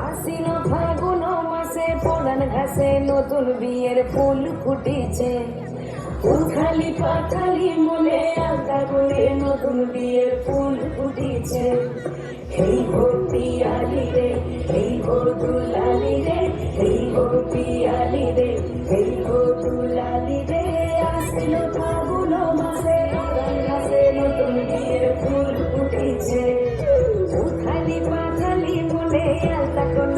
আশ্বিন ফাগুন মাসে পরান ঘাসে নতুন বিয়ের ফুল ফুটিছে। উথালি পাথালি মনে আলতা করে নতুন বিয়ের ফুল ফুটিছে। এই ভোর পিয়ালি রে, এই ভোর দুলালি রে, এই ভোর পিয়ালি রে, এই ভোর দুলালি রে। আশ্বিন ফাগুন মাসে পরান ঘাসে নতুন বিয়ের ফুল ফুটিছে। উথালি পাথালি মনে আলতা করে